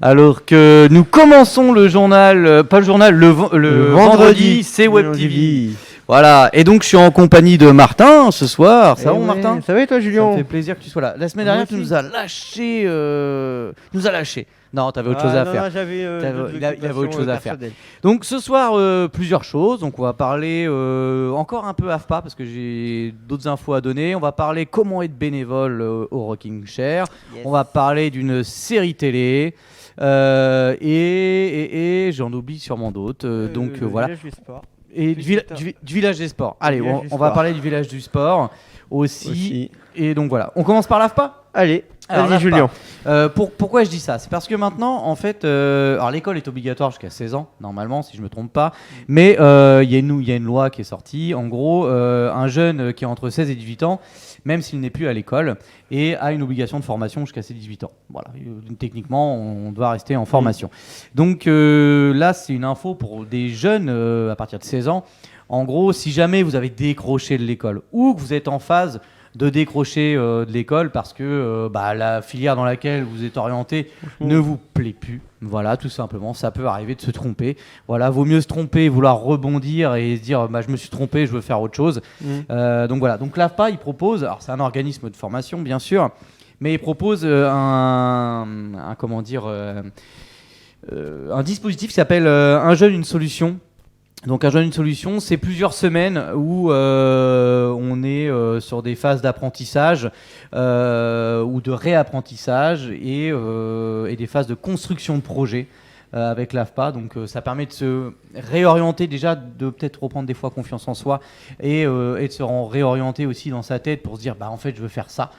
Alors que nous commençons le journal, pas le journal, le vendredi, c'est Web TV. Voilà, et donc je suis en compagnie de Martin ce soir. Ça va, Martin? Ça va et toi, Julien? Ça me fait plaisir que tu sois là. La semaine dernière, tu nous as lâché. Non, t'avais autre chose à faire. Non, j'avais il avait autre chose à faire. Donc ce soir, plusieurs choses. Donc on va parler encore un peu AFPA parce que j'ai d'autres infos à donner. On va parler comment être bénévole au Rocking Chair. Yes. On va parler d'une série télé. Et j'en oublie sûrement d'autres. Donc voilà. Et du village des sports. Allez, on va parler du village du sport aussi. Et donc voilà. On commence par l'AFPA ? Allez, vas-y Julien. Pourquoi je dis ça ? C'est parce que maintenant, en fait, alors l'école est obligatoire jusqu'à 16 ans, normalement, si je ne me trompe pas. Mais il y a une loi qui est sortie. En gros, un jeune qui est entre 16 et 18 ans, même s'il n'est plus à l'école, et a une obligation de formation jusqu'à ses 18 ans. Voilà. Techniquement, on doit rester en formation. Donc là, c'est une info pour des jeunes à partir de 16 ans. En gros, si jamais vous avez décroché de l'école ou que vous êtes en phase de décrocher de l'école parce que la filière dans laquelle vous êtes orienté ne vous plaît plus. Voilà, tout simplement, ça peut arriver de se tromper. Voilà, vaut mieux se tromper, vouloir rebondir et se dire je me suis trompé, je veux faire autre chose. Donc voilà, donc l'AFPA, il propose, alors c'est un organisme de formation bien sûr, mais il propose un dispositif qui s'appelle Un jeune, une solution. Donc un jeune, une solution, c'est plusieurs semaines où on est sur des phases d'apprentissage ou de réapprentissage et des phases de construction de projet avec l'AFPA. Donc ça permet de se réorienter déjà, de peut-être reprendre des fois confiance en soi et de se réorienter aussi dans sa tête pour se dire en fait je veux faire ça.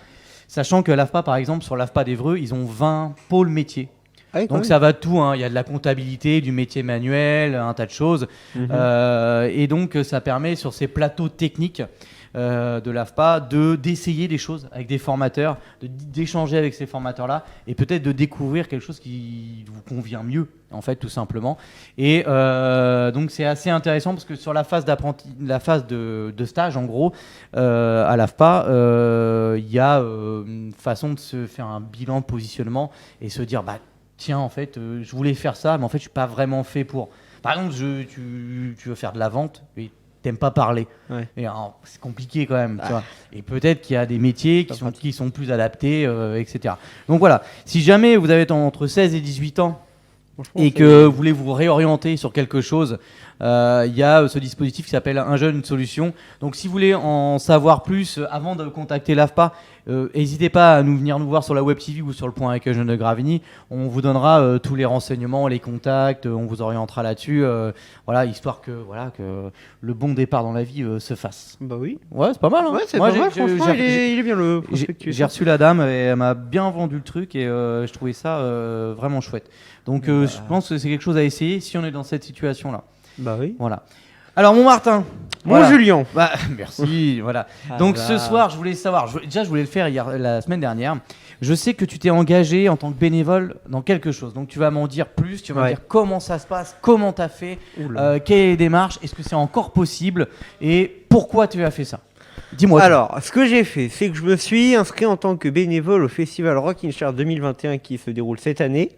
Sachant que l'AFPA par exemple, sur l'AFPA d'Évreux, ils ont 20 pôles métiers. Donc ça va de tout, il y a de la comptabilité, du métier manuel, un tas de choses. Et donc ça permet sur ces plateaux techniques de l'AFPA d'essayer des choses avec des formateurs, d'échanger avec ces formateurs-là et peut-être de découvrir quelque chose qui vous convient mieux, en fait, tout simplement. Et donc c'est assez intéressant parce que sur la phase de stage, en gros, à l'AFPA, il y a une façon de se faire un bilan de positionnement et se dire tiens, en fait, je voulais faire ça, mais en fait, je suis pas vraiment fait pour. Par exemple, tu veux faire de la vente, mais t'aimes pas parler. Ouais. Et alors, c'est compliqué quand même, tu vois. Et peut-être qu'il y a des métiers qui sont plus adaptés, etc. Donc voilà, si jamais vous avez entre 16 et 18 ans et que vous voulez vous réorienter sur quelque chose, il y a ce dispositif qui s'appelle Un jeune, une solution. Donc si vous voulez en savoir plus avant de contacter l'AFPA, n'hésitez pas à venir nous voir sur la Web TV ou sur le point avec Jeune de Gravigny. On vous donnera tous les renseignements, les contacts, on vous orientera là-dessus, histoire que le bon départ dans la vie se fasse. Bah oui. Ouais, c'est pas mal. Ouais, c'est pas mal, franchement, il est bien le prospectus. J'ai reçu la dame et elle m'a bien vendu le truc et je trouvais ça vraiment chouette. Donc je pense que c'est quelque chose à essayer si on est dans cette situation-là. Bah oui. Voilà. Alors mon Martin. Mon Julien. Merci. Voilà. Donc ce soir, je voulais savoir. Je voulais le faire la semaine dernière. Je sais que tu t'es engagé en tant que bénévole dans quelque chose. Donc tu vas m'en dire plus. Tu vas me dire comment ça se passe, comment tu as fait, quelle est les démarches, est-ce que c'est encore possible et pourquoi tu as fait ça. Dis-moi. Alors, ce que j'ai fait, c'est que je me suis inscrit en tant que bénévole au festival Rocking Chair 2021 qui se déroule cette année.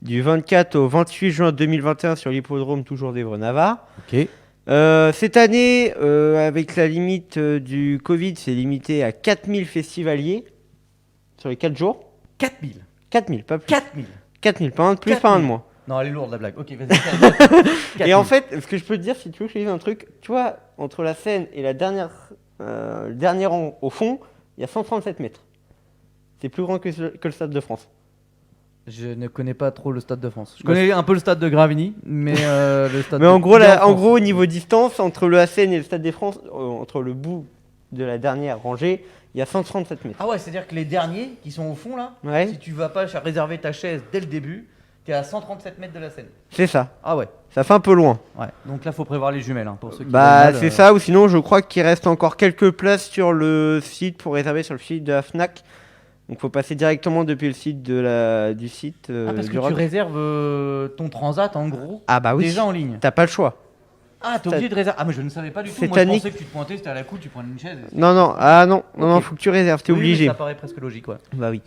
Du 24 au 28 juin 2021 sur l'hippodrome toujours d'Évreux-Navarre. Ok. Cette année, avec la limite du Covid, c'est limité à 4000 festivaliers sur les 4 jours. 4000 4000, pas plus. 4000, pas un de plus, pas un de moins. Non, elle est lourde la blague. Ok, vas-y. Et en fait, ce que je peux te dire, si tu veux que je te dise un truc, tu vois, entre la scène et le dernier rang au fond, il y a 137 mètres. C'est plus grand que le Stade de France. Je ne connais pas trop le Stade de France. Je connais un peu le Stade de Gravigny, mais le Stade. Mais en gros, au niveau distance, entre le Hassen et le Stade des France, entre le bout de la dernière rangée, il y a 137 mètres. Ah ouais, c'est-à-dire que les derniers qui sont au fond là, si tu vas pas réserver ta chaise dès le début, t'es à 137 mètres de la scène. C'est ça. Ah ouais. Ça fait un peu loin. Ouais. Donc là, faut prévoir les jumelles pour ceux qui. C'est ça. Ou sinon, je crois qu'il reste encore quelques places sur le site pour réserver sur le site de la Fnac. Donc, faut passer directement depuis le site du site. Parce que tu réserves ton transat en gros. Ah bah oui. Déjà en ligne. T'as pas le choix. Ah, t'es obligé de réserver. Ah, mais je ne savais pas du tout. Moi, je pensais que tu te pointais, c'était à la cool, tu prenais une chaise. Non, faut que tu réserves, t'es obligé. Ça paraît presque logique, ouais. Bah oui.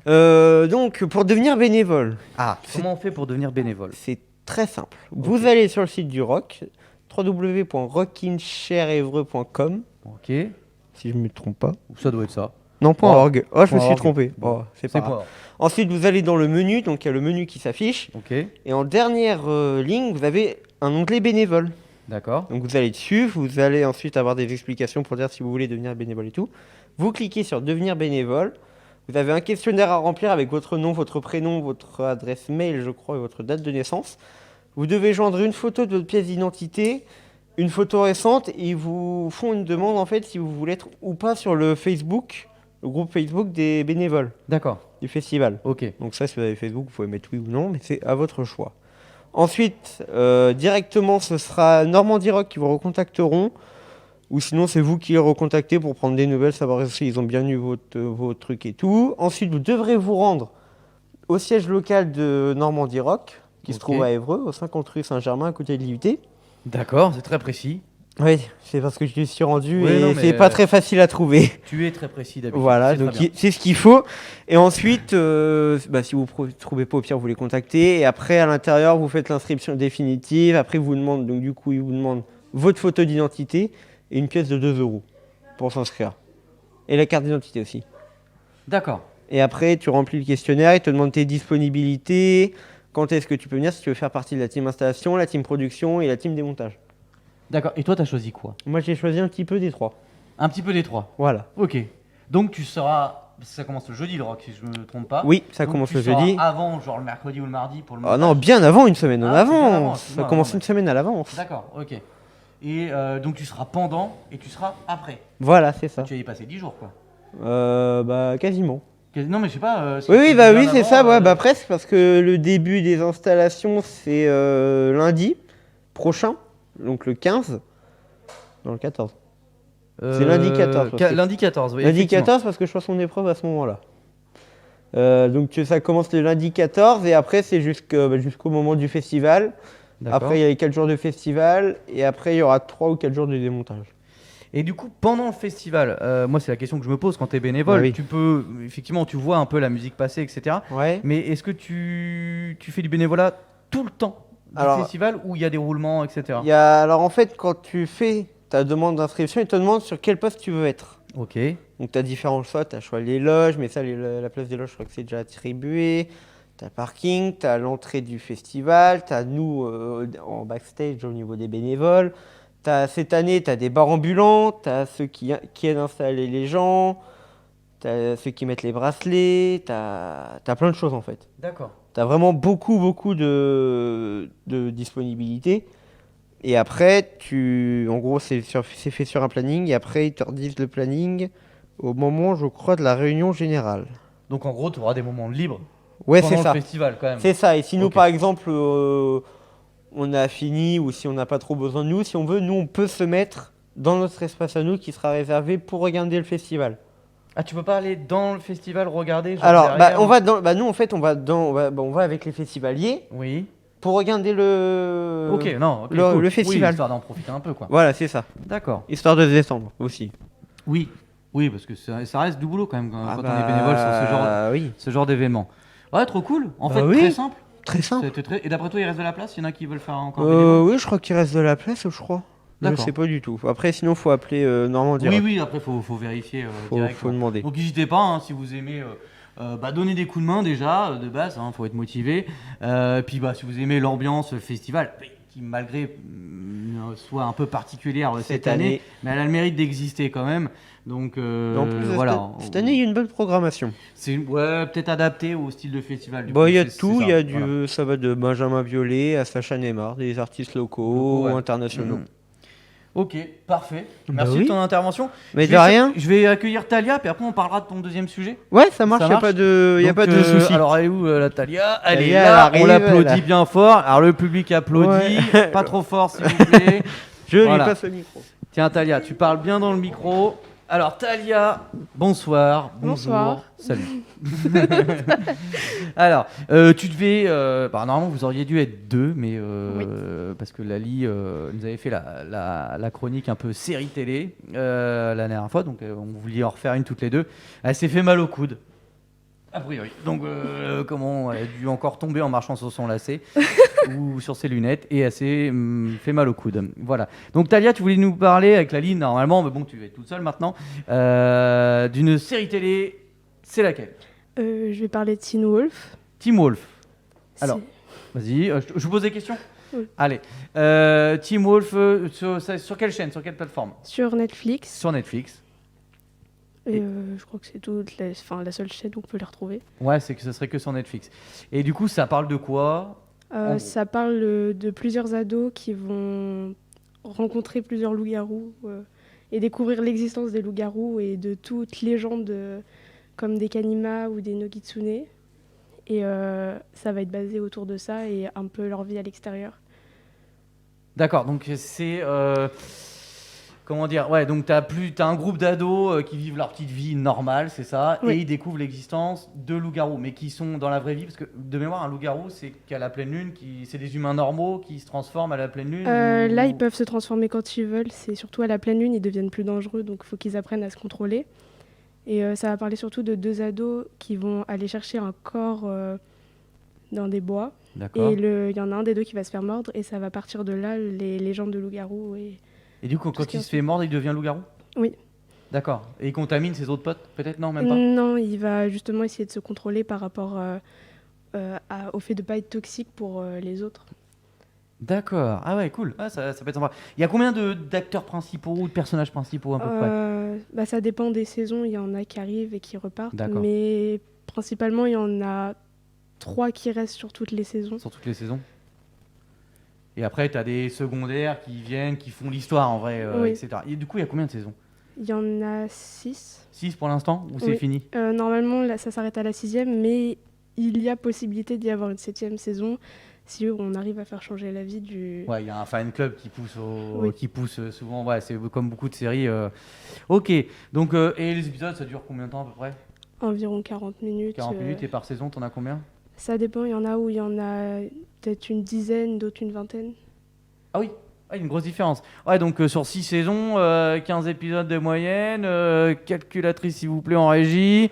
Donc, pour devenir bénévole, Ah, comment on fait pour devenir bénévole? c'est très simple. Vous allez sur le site du Rock, www.rockinshareevreux.com, Ok, si je ne me trompe pas. ça doit être ça. Non, .org. Oh, je me suis .org. trompé. Bon, Oh, c'est pas grave. pas. Ensuite, vous allez dans le menu, donc il y a le menu qui s'affiche. Ok, Et en dernière ligne, vous avez un onglet bénévole. d'accord. Donc vous allez dessus, vous allez ensuite avoir des explications pour dire si vous voulez devenir bénévole et tout. Vous cliquez sur devenir bénévole. Vous avez un questionnaire à remplir avec votre nom, votre prénom, votre adresse mail, je crois, et votre date de naissance. Vous devez joindre une photo de votre pièce d'identité, une photo récente, et ils vous font une demande en fait si vous voulez être ou pas sur le Facebook, le groupe Facebook des bénévoles D'accord, du festival. ok. Donc ça, si vous avez Facebook, vous pouvez mettre oui ou non, mais c'est à votre choix. Ensuite, directement, ce sera Normandie Rock qui vous recontacteront. Ou sinon, c'est vous qui les recontactez pour prendre des nouvelles, savoir si ils ont bien eu vos trucs et tout. Ensuite, vous devrez vous rendre au siège local de Normandie Rock, qui se Ok. trouve à Évreux, au 50 rue Saint-Germain, à côté de l'IUT. D'accord, c'est très précis. Oui, c'est parce que je me suis rendu Oui, et non, mais, c'est pas très facile à trouver. Tu es très précis d'habitude. Voilà, c'est très donc bien. c'est ce qu'il faut. Et ensuite, si vous ne trouvez pas au pire, vous les contactez. Et après, à l'intérieur, vous faites l'inscription définitive. Après, ils vous demandent, donc du coup, ils vous demandent votre photo d'identité et une pièce de 2 € pour s'inscrire. Et la carte d'identité aussi. D'accord. Et après, tu remplis le questionnaire, ils te demandent tes disponibilités, quand est-ce que tu peux venir, si tu veux faire partie de la team installation, la team production et la team démontage. D'accord. Et toi, t'as choisi quoi? Moi, j'ai choisi un petit peu des trois. Un petit peu des trois. Voilà. Ok. Donc tu seras. Ça commence le jeudi, le rock, si je me trompe pas. Oui, ça Donc, commence tu le seras jeudi. Avant, genre le mercredi ou le mardi pour le Ah montage. non, bien avant, une semaine en Ah, c'est bien avant, avance. Ça excuse-moi, commence non, une semaine à l'avance. D'accord, ok. Et donc tu seras pendant et tu seras après. Voilà, c'est ça. Tu vas y passer 10 jours, quoi. Quasiment. Non, mais je sais pas. si Oui, tu oui, dis bah bien oui, c'est avant, ça, ouais, bah presque, parce que le début des installations, c'est lundi prochain, donc le 15. Non, le 14. c'est lundi 14 aussi. Lundi 14, oui. Lundi effectivement. 14, parce que je fais son épreuve à ce moment-là. Donc ça commence le lundi 14, et après, c'est jusqu'au moment du festival. D'accord. Après, il y a les 4 jours de festival, et après, il y aura 3 ou 4 jours de démontage. Et du coup, pendant le festival, moi, c'est la question que je me pose quand tu es bénévole. Ah oui. Tu peux, effectivement, tu vois un peu la musique passer, etc. Ouais. Mais est-ce que tu fais du bénévolat tout le temps du Alors, festival ou il y a des roulements, etc. Alors en fait, quand tu fais ta demande d'inscription, ils te demandent sur quel poste tu veux être. Ok. Donc tu as différents choix, tu as choix les loges, mais ça, la place des loges, je crois que c'est déjà attribué. Tu as le parking, tu as l'entrée du festival, tu as nous en backstage au niveau des bénévoles. Cette année, tu as des bars ambulants, tu as ceux qui aident à installer les gens, tu as ceux qui mettent les bracelets, tu as plein de choses en fait. D'accord. Tu as vraiment beaucoup de disponibilité. Et après, en gros, c'est fait sur un planning. Et après, ils te redisent le planning au moment, je crois, de la réunion générale. Donc en gros, tu auras des moments libres Ouais, pendant c'est le ça. festival quand même. C'est ça. Et si nous, Ok. par exemple, on a fini ou si on n'a pas trop besoin de nous, si on veut, nous, on peut se mettre dans notre espace à nous qui sera réservé pour regarder le festival. Ah, tu peux pas aller dans le festival regarder genre Alors, derrière nous, en fait, on va avec les festivaliers Oui. pour regarder Ok, non. ok, le cool. festival. Oui, histoire d'en profiter un peu, quoi. Voilà, c'est ça. D'accord. Histoire de se décembre aussi. Oui. Oui, parce que ça reste du boulot quand même quand, Ah quand on est bénévole sur oui. ce genre d'événement. Ouais, trop cool. En Bah fait, oui. très simple. Très simple. Et d'après toi, il reste de la place? Il y en a qui veulent faire encore bénévole? Oui, je crois qu'il reste de la place, je crois. Je D'accord. sais pas du tout. Après, sinon, faut appeler Normandie. Oui, Rock. oui, après, faut vérifier Faut directement. demander. Donc n'hésitez pas, hein, si vous aimez donner des coups de main déjà, de base, faut être motivé. Puis si vous aimez l'ambiance, le festival, qui malgré soit un peu particulière cette année, mais elle a le mérite d'exister quand même. Donc En plus, voilà. cette année, il y a une bonne programmation. C'est peut-être adapté au style de festival. Du Bah, coup, il y a c'est tout. ça, Il y a voilà. ça va de Benjamin Biolay à Sacha Neymar, des artistes locaux, Ouais. internationaux. Mhm. Ok, parfait. Bah Merci oui. de ton intervention. Mais Je de vais- rien. Je vais accueillir Talia, puis après on parlera de ton deuxième sujet. Ouais, ça marche. Ça Il y a marche. pas de, y a Donc, pas de souci. Alors elle est où la Talia? Elle Talia, est elle là, arrive, on l'applaudit elle a- bien fort. Alors le public applaudit, Ouais. pas trop fort s'il vous plaît. Je Voilà. lui passe le micro. Tiens Talia, tu parles bien dans le micro. Alors Talia, bonsoir, bonjour, Bonsoir. salut. Alors, tu devais, normalement vous auriez dû être deux, mais parce que Lali nous avait fait la chronique un peu série télé la dernière fois, donc on voulait en refaire une toutes les deux. Elle s'est fait mal au coude. A priori. Donc, comment elle a dû encore tomber en marchant sur son lacet ou sur ses lunettes et elle s'est fait mal au coude. Voilà. Donc, Talia, tu voulais nous parler avec la ligne normalement, mais bon, tu vas être toute seule maintenant, d'une série télé. C'est laquelle? Je vais parler de Teen Wolf. Team Wolf. C'est- Alors, vas-y, je vous pose des questions. Oui. Allez. Team Wolf, sur quelle chaîne, sur quelle plateforme? Sur Netflix. Sur Netflix. Et, Et- je crois que c'est la seule chaîne où on peut les retrouver. Ouais, c'est que ce serait que sur Netflix. Et du coup, ça parle de quoi? En gros. Ça parle de plusieurs ados qui vont rencontrer plusieurs loups-garous et découvrir l'existence des loups-garous et de toutes légendes comme des Kanima ou des Nogitsune. Et ça va être basé autour de ça et un peu leur vie à l'extérieur. D'accord, donc c'est... comment dire? Ouais, donc t'as un groupe d'ados qui vivent leur petite vie normale, c'est ça, Oui. et ils découvrent l'existence de loups-garous, mais qui sont dans la vraie vie, parce que de mémoire, un loup-garou, c'est qu'à la pleine lune, c'est des humains normaux qui se transforment à la pleine lune. Là, ou- ils peuvent se transformer quand ils veulent. C'est surtout à la pleine lune, ils deviennent plus dangereux, donc il faut qu'ils apprennent à se contrôler. Et ça va parler surtout de deux ados qui vont aller chercher un corps dans des bois. D'accord. Et il y en a un des deux qui va se faire mordre, et ça va partir de là, les légendes de loup-garou. Et du coup, ce quand qui il est se fait mordre, il devient loup-garou? Oui. D'accord. Et il contamine ses autres potes? Peut-être non, même pas? Non, il va justement essayer de se contrôler par rapport au fait de ne pas être toxique pour les autres. D'accord. Ah ouais, cool. Ah, ça peut être sympa. Il y a combien d'acteurs principaux ou de personnages principaux à peu près? Ça dépend des saisons, il y en a qui arrivent et qui repartent, D'accord. mais principalement il y en a 3 qui restent sur toutes les saisons. Sur toutes les saisons? Et après, tu as des secondaires qui viennent, qui font l'histoire en vrai, Oui. etc. Et du coup, il y a combien de saisons? Il y en a 6. 6 pour l'instant? Ou c'est Oui. fini? Normalement, là, ça s'arrête à la 6e, mais il y a possibilité d'y avoir une 7e saison si on arrive à faire changer la vie du... Ouais, il y a un fan club qui pousse, Oui. qui pousse souvent. Ouais, c'est comme beaucoup de séries. Ok. Donc, et les épisodes, ça dure combien de temps à peu près? Environ 40 minutes. 40 minutes et par saison, t'en as combien? Ça dépend, il y en a où il y en a peut-être une dizaine, d'autres une vingtaine. Ah oui, ah, une grosse différence. Ouais, donc sur 6 saisons, 15 épisodes de moyenne, calculatrice s'il vous plaît en régie.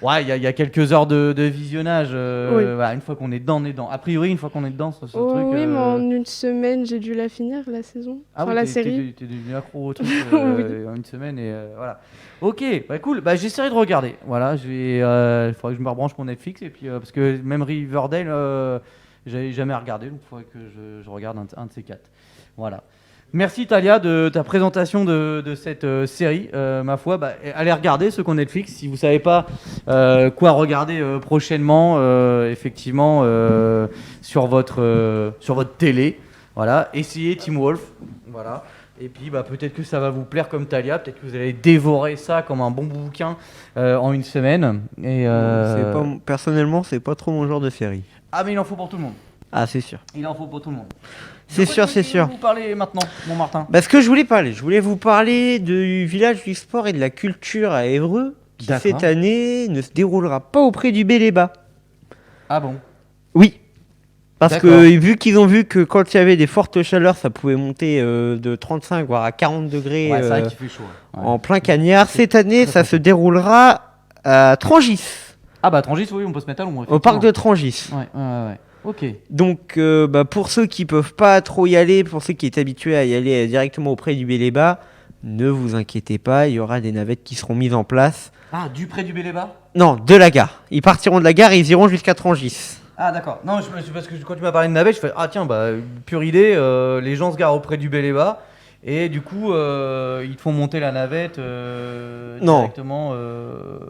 Ouais, il y a quelques heures de visionnage. Oui. Voilà, une fois qu'on est dedans, on est dedans. A priori, une fois qu'on est dedans, sur ce Oh, truc. oui, mais en une semaine, j'ai dû la finir, la saison. Ah Enfin, oui, la série. t'es devenu accro au truc Oui. en une semaine et voilà. Ok, bah cool. Bah j'essaierai de regarder. Voilà, il faudrait que je me rebranche mon Netflix et puis parce que même Riverdale, j'avais jamais regardé, donc il faudrait que je regarde un de ces quatre. Voilà. Merci Talia de ta présentation de cette série. Ma foi, bah, allez regarder ceux qui ont Netflix. Si vous savez pas quoi regarder prochainement, effectivement, sur votre télé, voilà, essayez Team Wolf, voilà. Et puis bah, peut-être que ça va vous plaire comme Talia, peut-être que vous allez dévorer ça comme un bon bouquin en une semaine. Et, Personnellement, c'est pas trop mon genre de série. Ah mais il en faut pour tout le monde. Ah, c'est sûr. Il en faut pour tout le monde. C'est De quoi sûr, est-ce que c'est tu veux sûr. vous parler maintenant, mon Martin? Bah, ce que je voulais parler, je voulais vous parler du village du sport et de la culture à Évreux, qui D'accord. cette année ne se déroulera pas auprès du Bélébat. Ah bon? Oui. Parce D'accord. que vu qu'ils ont vu que quand il y avait des fortes chaleurs, ça pouvait monter de 35 voire à 40 degrés Ouais, c'est vrai qu'il fait chaud. Ouais. en plein cagnard. Cette année, très ça se déroulera à Trangis, Ah bah Trangis, oui, on peut se mettre à l'ombre. au parc de effectivement. Trangis. Ouais. Ok. Donc, pour ceux qui peuvent pas trop y aller, pour ceux qui étaient habitués à y aller directement auprès du Bélébat, ne vous inquiétez pas, il y aura des navettes qui seront mises en place. Ah, du près du Bélébat? Non, de la gare. Ils partiront de la gare et ils iront jusqu'à Trangis. Ah d'accord. Non, parce que quand tu m'as parlé de navette, je fais ah tiens, bah pure idée, les gens se garent auprès du Bélébat et du coup ils te font monter la navette Non. directement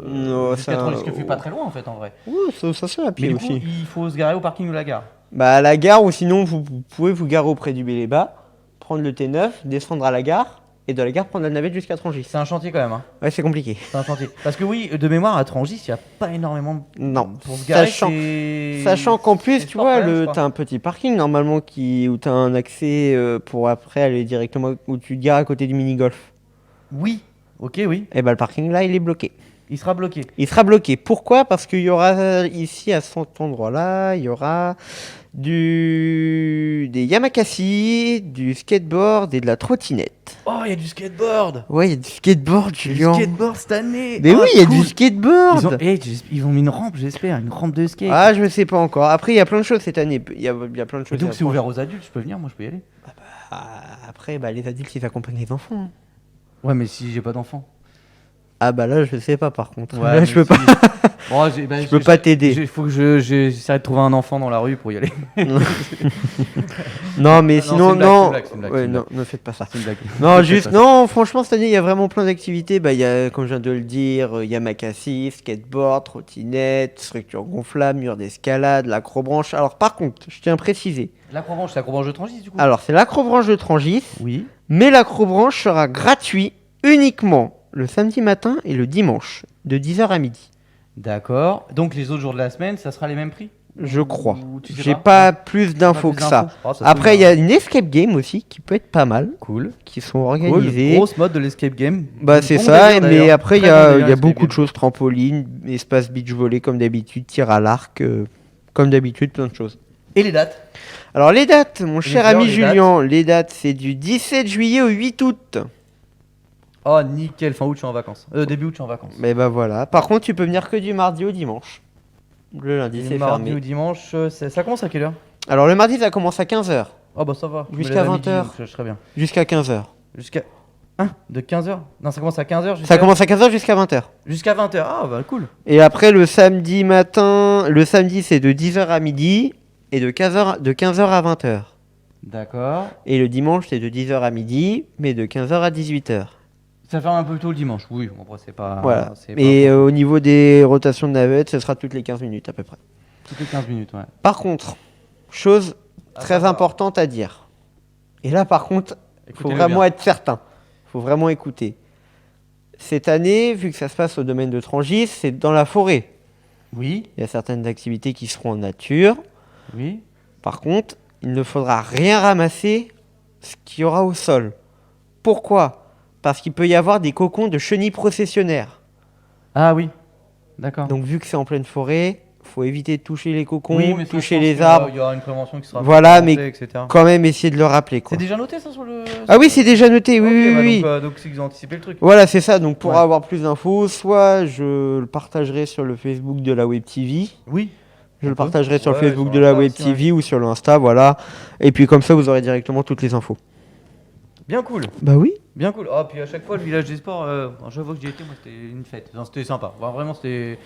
Non, jusqu'à ça- Trangis, ce qui fait pas très loin en fait en vrai. Ouais, ça se fait à Mais pied du coup, aussi. il faut se garer au parking de la gare. Bah, à la gare, ou sinon, vous pouvez vous garer auprès du Bélébat, prendre le T9, descendre à la gare, et de la gare, prendre la navette jusqu'à Trangis. C'est un chantier quand même, hein. Ouais, c'est compliqué. C'est un chantier. Parce que oui, de mémoire à Trangis, il y a pas énormément Non. pour se garer. Sachant qu'en plus, c'est tu sport vois, quand même, je crois. t'as un petit parking normalement où t'as un accès pour après aller directement où tu te gares à côté du mini-golf. Oui. Ok, oui. Et bah, le parking là, il est bloqué. Il sera bloqué. Il sera bloqué. Pourquoi? Parce qu'il y aura ici, à cet endroit-là, il y aura des Yamakasi, du skateboard et de la trottinette. Oh, il y a du skateboard. Ouais, il y a du skateboard, Julien. Du skateboard cette année. Mais Oh, oui, il y a cool. du skateboard. Ils ont mis une rampe, j'espère, une rampe de skate. Ah, je ne sais pas encore. Après, il y a plein de choses cette année. Il y a plein de Et choses. donc c'est ouvert aux adultes, je peux venir, moi je peux y aller. Après, les adultes, ils accompagnent les enfants. Ouais, mais si j'ai pas d'enfant. Ah bah là, je sais pas par contre. Ouais, Là, je peux pas. Bon, Je peux pas t'aider. Il faut que j'essaie de trouver un enfant dans la rue pour y aller. Non, mais Ah, sinon, c'est non. une blague. Ouais, non, ne faites pas ça. C'est une blague. Non, Ne juste, faites pas ça. non, franchement, cette année, il y a vraiment plein d'activités. Bah, il y a, comme je viens de le dire, Yamakasi, skateboard, trottinette, structure gonflable, mur d'escalade, l'acrobranche. Alors, par contre, je tiens à préciser. L'acrobranche, c'est l'acrobranche de Trangis du coup. Alors, c'est l'acrobranche de Trangis, Oui. mais l'acrobranche sera gratuit uniquement le samedi matin et le dimanche, de 10h à midi. D'accord. Donc les autres jours de la semaine, ça sera les mêmes prix? Je crois. Ou tu sais J'ai pas plus Pas d'infos plus que ça. d'infos. Oh, ça se Après, il trouve, y a une escape game aussi qui peut être pas mal, Cool. qui sont Cool. organisées. Grosse mode de l'escape game. Bah c'est Bon ça, délire, mais d'ailleurs. après il y Très bon a, délire, il y a l'escape beaucoup game. de choses, trampoline, espace beach volley comme d'habitude, tir à l'arc, comme d'habitude, plein de choses. Et les dates? Alors les dates, mon cher heures, ami les Julien, les dates c'est du 17 juillet au 8 août. Oh nickel, fin août je suis en vacances. Début août je suis en vacances. Mais bah voilà, par contre tu peux venir que du mardi au dimanche. Le lundi Et c'est mardi fermé. ou dimanche, ça commence à quelle heure? Alors le mardi ça commence à 15h, Oh bah ça va. je me Jusqu'à lève à midi, 20h. donc je serai bien. jusqu'à 15h. Jusqu'à... Hein? De 15h? Non, ça commence à 15h jusqu'à... Ça commence à 15h jusqu'à 20h. Jusqu'à 20h. Ah bah cool. Et après le samedi matin, le samedi c'est de 10h à midi et de 15h à 20h. D'accord. Et le dimanche, c'est de 10h à midi, mais de 15h à 18h. Ça ferme un peu tôt le dimanche. Oui, bon, après, c'est pas... Voilà. c'est pas- Et au niveau des rotations de navettes, ce sera toutes les 15 minutes à peu près. Toutes les 15 minutes, ouais. Par contre, chose Ah, très ça va. importante à dire. Et là, par contre, il faut Écoutez-le vraiment bien. être certain. Il faut vraiment écouter. Cette année, vu que ça se passe au domaine de Trangis, c'est dans la forêt. Oui, Il y a certaines activités qui seront en nature. oui. Par contre, il ne faudra rien ramasser ce qu'il y aura au sol. Pourquoi? Parce qu'il peut y avoir des cocons de chenilles processionnaires. Ah oui, d'accord. Donc vu que c'est en pleine forêt, faut éviter de toucher les cocons, Oui, mais ça, toucher je pense les qu'il y aura- arbres. Il y aura une prévention qui sera Voilà, faite, mais etc. quand même essayer de le rappeler. Quoi. C'est déjà noté ça sur le... Ah oui, c'est déjà noté, oui, Ok, oui, bah, oui. Donc c'est qu'ils ont anticipé le truc. Voilà, c'est ça. Donc pour Ouais. avoir plus d'infos, soit je le partagerai sur le Facebook de la Web TV. Oui. Je le On peut. partagerai sur le Ouais, Facebook sur de la Insta Web aussi, TV ou sur le Insta, voilà. Et puis comme ça, vous aurez directement toutes les infos. Bien cool. Bah oui. Bien cool. Ah, puis à chaque fois, le village des sports, chaque fois que j'y étais, moi, c'était une fête. Enfin, c'était sympa. Enfin, vraiment, c'était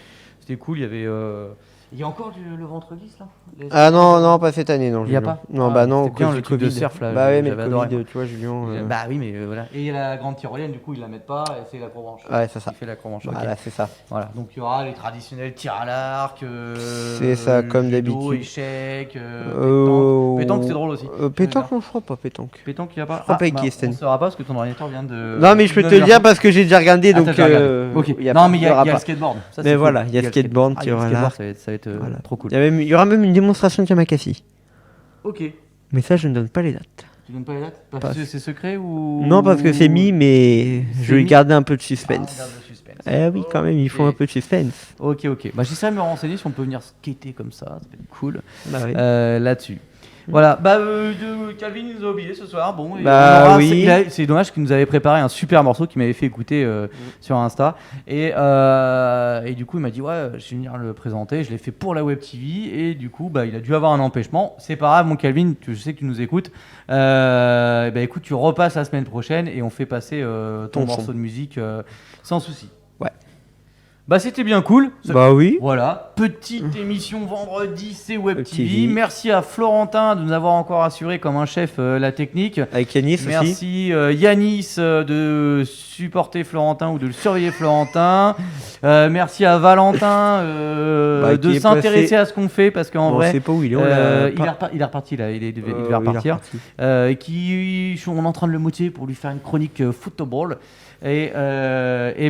cool. Il y avait. Il y a encore le ventre lisse là? Ah non, non, pas cette année, non. Il y a Julien. pas? Non, Ah, bah non, c'était bien cause le du truc de Covid. surf, là, Bah ouais, mais j'avais le adoré, Covid, moi. tu vois, Julien. Bah oui, mais voilà. Et il y a la grande tyrolienne, du coup, ils la mettent pas. Et c'est l'acrobranche. Ouais, c'est ça. Qui fait l'acrobranche. ok. Voilà, c'est ça. Voilà. Donc il y aura les traditionnels tirs à l'arc. C'est ça, comme judo, d'habitude. échecs. Euh, Pétanque, c'est drôle aussi. Pétanque, non, je crois pas pétanque. Pétanque, il y a pas. crois pas bah, qu'il y ait cette on année. ne saura pas parce que ton ordinateur vient de. Non, mais je peux te le dire parce que j'ai déjà regardé, Ah, donc. t'as déjà regardé. Ok. y a Non, pas- mais il y aura a le pas. skateboard. Ça, Mais c'est voilà, cool. il y a le skateboard, Ah, tu il y a le vois, skateboard, là. ça va être Voilà. trop cool. Il y aura même une démonstration de Yamakasi. Ok. Mais ça, je ne donne pas les dates. Tu donnes pas les dates Pas- Parce que c'est secret ou. Non, parce que c'est mis, mais C'est je vais mis garder un peu de Ah, suspense. regarde le suspense. Eh oui, quand même, il faut Ok. un peu de suspense. Ok, ok. Bah, j'essaierai de me renseigner si on peut venir skater comme ça. Ça peut être cool. Bah oui. Là-dessus. Voilà, bah Calvin nous a oublié ce soir. Bon, Bah on aura- oui. c'est dommage qu'il nous avait préparé un super morceau qu'il m'avait fait écouter sur Insta. Et du coup, il m'a dit ouais, je vais venir le présenter. Je l'ai fait pour la Web TV et du coup, bah il a dû avoir un empêchement. C'est pas grave, mon Calvin, je sais que tu nous écoutes. Bah écoute, tu repasses la semaine prochaine et on fait passer ton Ton morceau son. de musique sans souci. Ouais. Bah c'était bien cool. Bah oui. Voilà, petite émission vendredi, c'est Web Web TV. TV. Merci à Florentin de nous avoir encore assuré comme un chef la technique. Avec Yanis aussi. Merci Yanis de supporter Florentin ou de le surveiller Florentin. Merci à Valentin Bah, qui de est s'intéresser passé- à ce qu'on fait parce qu'en On vrai, sait pas où il est. il est reparti là, il devait repartir. On est en train de le motiver pour lui faire une chronique football. Et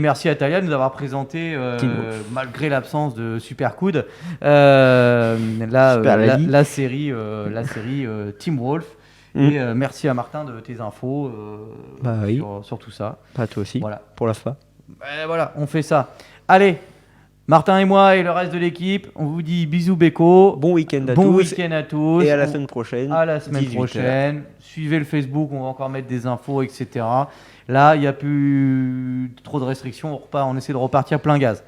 merci à Talia de nous avoir présenté, Teen Wolf. malgré l'absence de Super Coude, Super Lali. la série Team Wolf. Mm. Et merci à Martin de tes infos Bah oui. sur tout ça. Pas toi aussi. Voilà. Pour la fin. Voilà, on fait ça. Allez, Martin et moi et le reste de l'équipe, on vous dit bisous Beko. Bon week-end à Bon tous. week-end à tous. Et à la semaine prochaine. À la semaine 18 heures. prochaine. Suivez le Facebook, on va encore mettre des infos, etc. Là, il n'y a plus trop de restrictions, on essaie de repartir plein gaz.